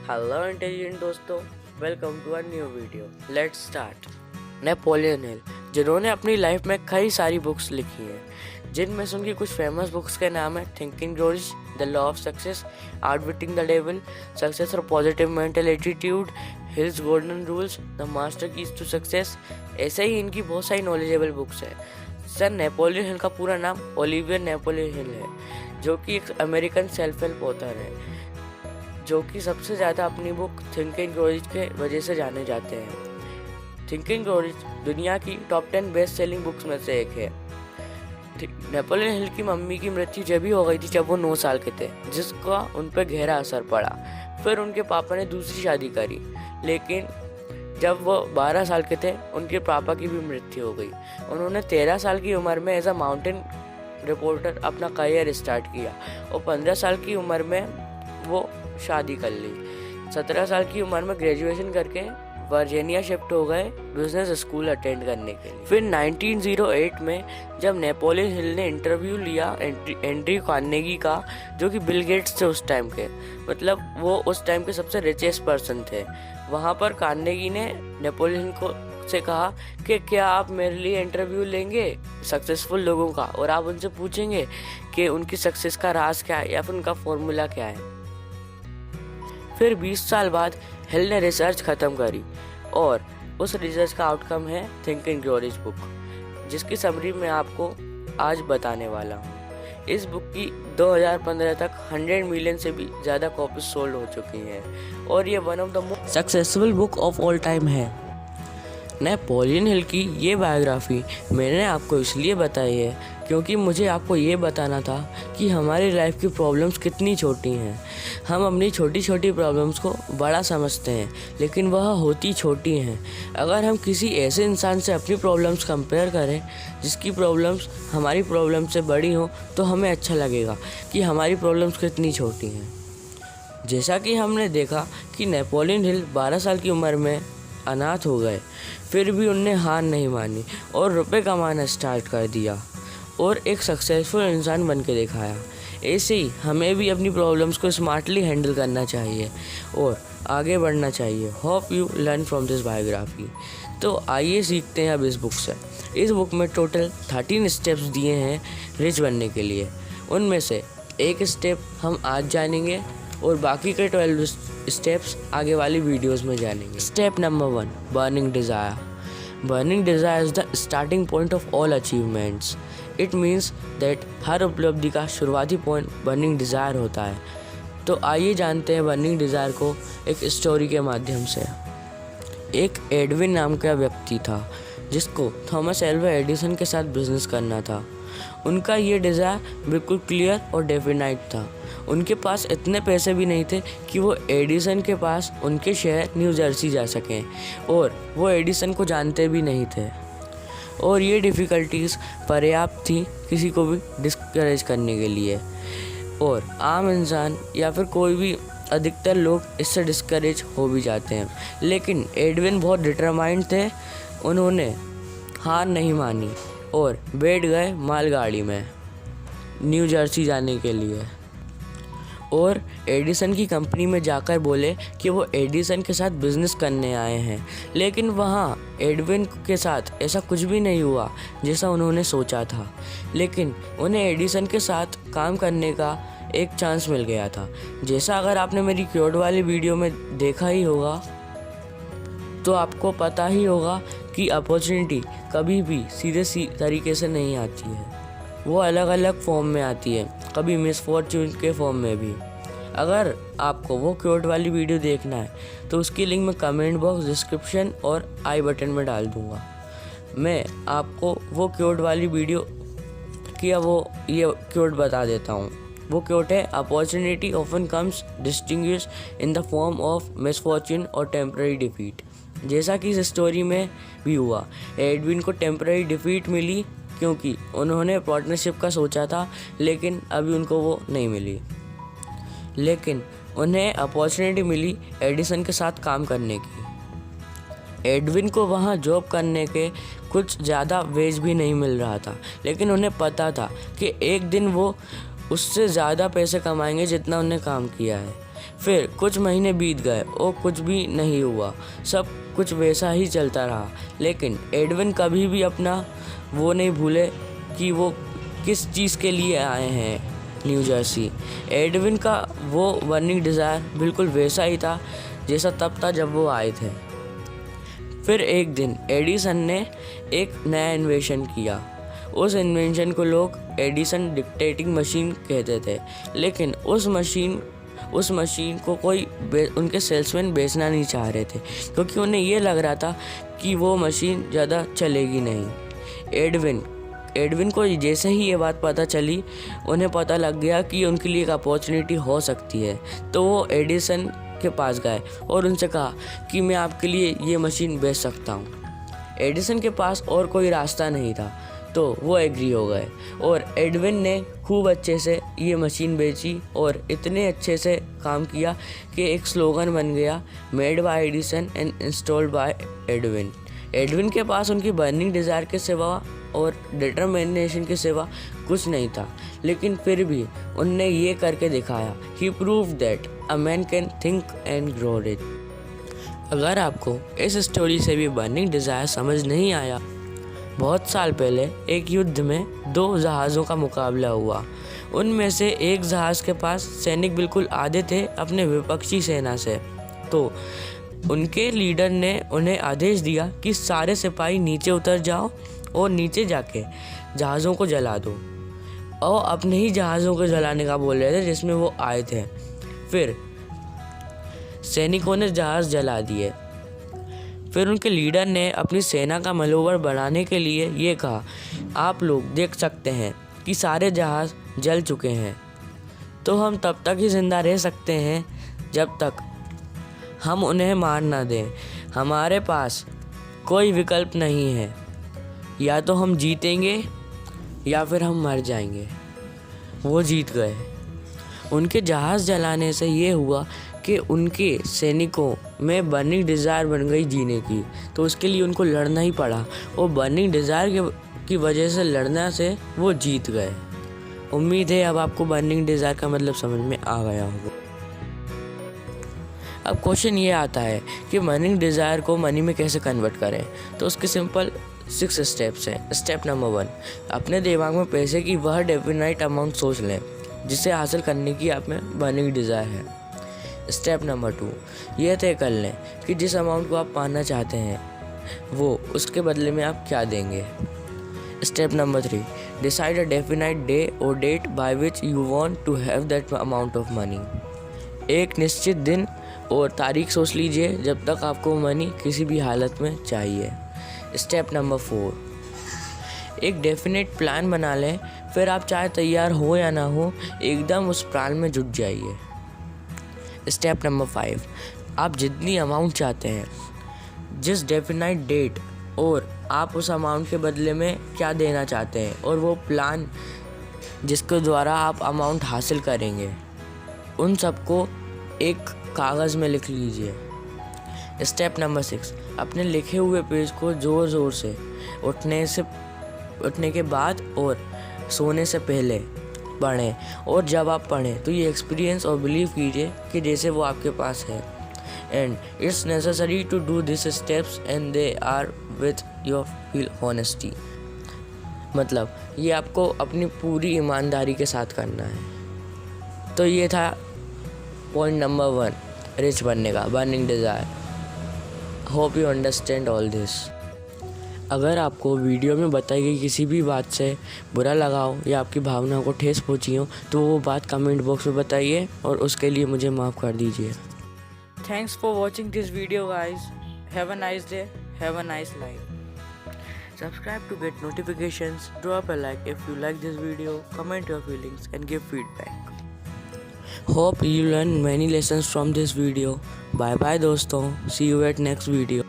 Hello intelligent दोस्तों, welcome to a new video. Let's start. Napoleon Hill, जिन्होंने अपनी life में कई सारी बुक्स लिखी हैं, जिनमें से उनकी कुछ फेमस बुक्स के नाम है thinking rich, the law of success, outwitting the devil, success और positive mental attitude, Hill's golden rules, the master keys to success. ऐसे ही इनकी बहुत सारी नॉलेजेबल बुक्स हैं। सर नेपोलियन हिल का पूरा नाम ओलिवियर नेपोलियन हिल है, जो कि एक अमेरिकन सेल्फ हेल्प ऑथर है, जो कि सबसे ज़्यादा अपनी बुक थिंकिंग रिच के वजह से जाने जाते हैं। थिंकिंग रिच दुनिया की टॉप 10 बेस्ट सेलिंग बुक्स में से एक है। नेपोलियन हिल की मम्मी की मृत्यु जब ही हो गई थी जब वो 9 साल के थे, जिसका उन पर गहरा असर पड़ा। फिर उनके पापा ने दूसरी शादी करी, लेकिन जब वो 12 साल के थे उनके पापा की भी मृत्यु हो गई। उन्होंने 13 साल की उम्र में एज अ माउंटेन रिपोर्टर अपना करियर स्टार्ट किया और 15 साल की उम्र में वो शादी कर ली। 17 साल की उम्र में ग्रेजुएशन करके वर्जीनिया शिफ्ट हो गए बिजनेस स्कूल अटेंड करने के लिए। फिर 1908 में जब नेपोलियन हिल ने इंटरव्यू लिया एंड्रयू कार्नेगी का, जो कि बिल गेट्स थे उस टाइम के, मतलब वो उस टाइम के सबसे रिचेस्ट पर्सन थे। वहाँ पर कार्नेगी ने नेपोलियन को से कहा कि क्या आप मेरे लिए इंटरव्यू लेंगे सक्सेसफुल लोगों का, और आप उनसे पूछेंगे कि उनकी सक्सेस का राज क्या है या फिर उनका फॉर्मूला क्या है। फिर 20 साल बाद हिल ने रिसर्च ख़त्म करी और उस रिसर्च का आउटकम है थिंकिंग रिच बुक, जिसकी समरी मैं आपको आज बताने वाला हूँ। इस बुक की 2015 तक 100 मिलियन से भी ज़्यादा कॉपीज सोल्ड हो चुकी हैं और ये one of the most successful book of all time है। नेपोलियन हिल की ये बायोग्राफी मैंने आपको इसलिए बताई है क्योंकि मुझे आपको ये बताना था कि हमारी लाइफ की प्रॉब्लम्स कितनी छोटी हैं। हम अपनी छोटी छोटी प्रॉब्लम्स को बड़ा समझते हैं, लेकिन वह होती छोटी हैं। अगर हम किसी ऐसे इंसान से अपनी प्रॉब्लम्स कंपेयर करें जिसकी प्रॉब्लम्स हमारी प्रॉब्लम से बड़ी हों, तो हमें अच्छा लगेगा कि हमारी प्रॉब्लम्स कितनी छोटी हैं। जैसा कि हमने देखा कि नेपोलियन हिल 12 साल की उम्र में अनाथ हो गए, फिर भी उनने हार नहीं मानी और रुपए कमाना स्टार्ट कर दिया और एक सक्सेसफुल इंसान बन के दिखाया। ऐसे ही हमें भी अपनी प्रॉब्लम्स को स्मार्टली हैंडल करना चाहिए और आगे बढ़ना चाहिए। Hope you learn from this biography. तो आइए सीखते हैं अब इस बुक से। इस बुक में टोटल 13 स्टेप्स दिए हैं रिच बनने के लिए। उनमें से एक स्टेप हम आज जानेंगे और बाकी के 12 स्टेप्स आगे वाली वीडियोस में जानेंगे। Step number 1, burning desire. Burning desire is the starting point of all achievements. It means that हर उपलब्धि का शुरुआती पॉइंट बर्निंग डिज़ायर होता है। तो आइए जानते हैं बर्निंग डिज़ायर को एक स्टोरी के माध्यम से। एक एडविन नाम का व्यक्ति था जिसको थॉमस एल्वा एडिसन के साथ बिजनेस करना था। उनका ये डिज़ायर बिल्कुल क्लियर और डेफिनाइट था। उनके पास इतने पैसे भी नहीं थे कि वो एडिसन के पास उनके शहर न्यू जर्सी जा सकें, और वो एडिसन को जानते भी नहीं थे। और ये डिफ़िकल्टीज़ पर्याप्त थी किसी को भी डिस्करेज करने के लिए, और आम इंसान या फिर कोई भी अधिकतर लोग इससे डिस्करेज हो भी जाते हैं। लेकिन एडविन बहुत डिटरमाइंड थे। उन्होंने हार नहीं मानी और बैठ गए मालगाड़ी में न्यू जर्सी जाने के लिए और एडिसन की कंपनी में जाकर बोले कि वो एडिसन के साथ बिज़नेस करने आए हैं। लेकिन वहाँ एडविन के साथ ऐसा कुछ भी नहीं हुआ जैसा उन्होंने सोचा था। लेकिन उन्हें एडिसन के साथ काम करने का एक चांस मिल गया था। जैसा अगर आपने मेरी क्योड वाली वीडियो में देखा ही होगा, तो आपको पता ही होगा कि अपॉर्चुनिटी कभी भी सीधे तरीके से नहीं आती है। वो अलग अलग फॉर्म में आती है, कभी मिसफॉर्चून के फॉर्म में भी। अगर आपको वो क्योट वाली वीडियो देखना है तो उसकी लिंक मैं कमेंट बॉक्स, डिस्क्रिप्शन और आई बटन में डाल दूँगा। मैं आपको वो क्योट वाली वीडियो की ये क्योट बता देता हूँ। वो क्योट है, opportunity often comes distinguish in the form of misfortune और टेम्पररी डिफीट। जैसा कि इस स्टोरी में भी हुआ, एडविन को टेम्पररी डिफीट मिली क्योंकि उन्होंने पार्टनरशिप का सोचा था, लेकिन अभी उनको वो नहीं मिली। लेकिन उन्हें अपॉर्चुनिटी मिली एडिसन के साथ काम करने की। एडविन को वहाँ जॉब करने के कुछ ज़्यादा वेज भी नहीं मिल रहा था, लेकिन उन्हें पता था कि एक दिन वो उससे ज़्यादा पैसे कमाएंगे जितना उन्हें काम किया है। फिर कुछ महीने बीत गए और कुछ भी नहीं हुआ, सब कुछ वैसा ही चलता रहा। लेकिन एडविन कभी भी अपना वो नहीं भूले कि वो किस चीज़ के लिए आए हैं न्यू जर्सी। एडविन का वो बर्निंग डिज़ायर बिल्कुल वैसा ही था जैसा तब था जब वो आए थे। फिर एक दिन एडिसन ने एक नया इन्वेंशन किया। उस इन्वेंशन को लोग एडिसन डिक्टेटिंग मशीन कहते थे, लेकिन उस मशीन को कोई उनके सेल्समैन बेचना नहीं चाह रहे थे, क्योंकि उन्हें ये लग रहा था कि वो मशीन ज़्यादा चलेगी नहीं। एडविन को जैसे ही ये बात पता चली, उन्हें पता लग गया कि उनके लिए एक अपॉर्चुनिटी हो सकती है। तो वो एडिसन के पास गए और उनसे कहा कि मैं आपके लिए ये मशीन बेच सकता हूँ। एडिसन के पास और कोई रास्ता नहीं था, तो वो एग्री हो गए और एडविन ने खूब अच्छे से ये मशीन बेची और इतने अच्छे से काम किया कि एक स्लोगन बन गया, made by Edison and installed bye Edwin. Edwin के पास उनकी बर्निंग डिज़ायर के सिवा और डिटरमिनेशन के सिवा कुछ नहीं था, लेकिन फिर भी उनने ये करके दिखाया। He prove that a man can think and grow rich. अगर आपको इस स्टोरी से भी बर्निंग डिज़ायर समझ नहीं आया, बहुत साल पहले एक युद्ध में दो जहाज़ों का मुकाबला हुआ। उनमें से एक जहाज़ के पास सैनिक बिल्कुल आधे थे अपने विपक्षी सेना से। तो उनके लीडर ने उन्हें आदेश दिया कि सारे सिपाही नीचे उतर जाओ और नीचे जाके जहाज़ों को जला दो, और अपने ही जहाज़ों को जलाने का बोल रहे थे जिसमें वो आए थे। फिर सैनिकों ने जहाज़ जला दिए। फिर उनके लीडर ने अपनी सेना का मनोबल बढ़ाने के लिए ये कहा, आप लोग देख सकते हैं कि सारे जहाज़ जल चुके हैं, तो हम तब तक ही जिंदा रह सकते हैं जब तक हम उन्हें मार ना दें। हमारे पास कोई विकल्प नहीं है, या तो हम जीतेंगे या फिर हम मर जाएंगे। वो जीत गए। उनके जहाज़ जलाने से ये हुआ कि उनके सैनिकों में बर्निंग डिज़ायर बन गई जीने की, तो उसके लिए उनको लड़ना ही पड़ा और बर्निंग डिज़ायर की वजह से लड़ना से वो जीत गए। उम्मीद है अब आपको बर्निंग डिज़ायर का मतलब समझ में आ गया होगा। अब क्वेश्चन ये आता है कि बर्निंग डिज़ायर को मनी में कैसे कन्वर्ट करें। तो उसके सिंपल 6 स्टेप्स हैं। स्टेप नंबर 1, अपने दिमाग में पैसे की वह डेफिनाइट अमाउंट सोच लें जिसे हासिल करने की आप में बर्निंग डिज़ायर है। स्टेप नंबर 2, यह तय कर लें कि जिस अमाउंट को आप पाना चाहते हैं वो उसके बदले में आप क्या देंगे। Step number 3, decide a definite day और date by which you want to have that amount of money. एक निश्चित दिन और तारीख सोच लीजिए जब तक आपको मनी किसी भी हालत में चाहिए। स्टेप नंबर 4, एक डेफिनेट प्लान बना लें, फिर आप चाहे तैयार हो या ना हो एकदम उस प्लान में जुट जाइए। स्टेप नंबर 5, आप जितनी अमाउंट चाहते हैं, जिस डेफिनाइट डेट और आप उस अमाउंट के बदले में क्या देना चाहते हैं और वो प्लान जिसके द्वारा आप अमाउंट हासिल करेंगे, उन सबको एक कागज़ में लिख लीजिए। स्टेप नंबर 6, अपने लिखे हुए पेज को ज़ोर ज़ोर से उठने के बाद और सोने से पहले पढ़ें, और जब आप पढ़ें तो ये एक्सपीरियंस और बिलीव कीजिए कि जैसे वो आपके पास है। And it's necessary to do this steps and they are with your feel honesty. मतलब ये आपको अपनी पूरी ईमानदारी के साथ करना है। तो ये था पॉइंट नंबर 1, रिच बनने का, burning desire. Hope you understand all this. अगर आपको वीडियो में बताई गई किसी भी बात से बुरा लगा हो या आपकी भावनाओं को ठेस पहुंची हो तो वो बात कमेंट बॉक्स में बताइए और उसके लिए मुझे माफ़ कर दीजिए। Thanks for watching this video guys. Have a nice day, have a nice life. Subscribe to get notifications, drop a like if you like this video, comment your feelings and give feedback. Hope you learn many lessons from this video. Bye bye दोस्तों, see you at next video.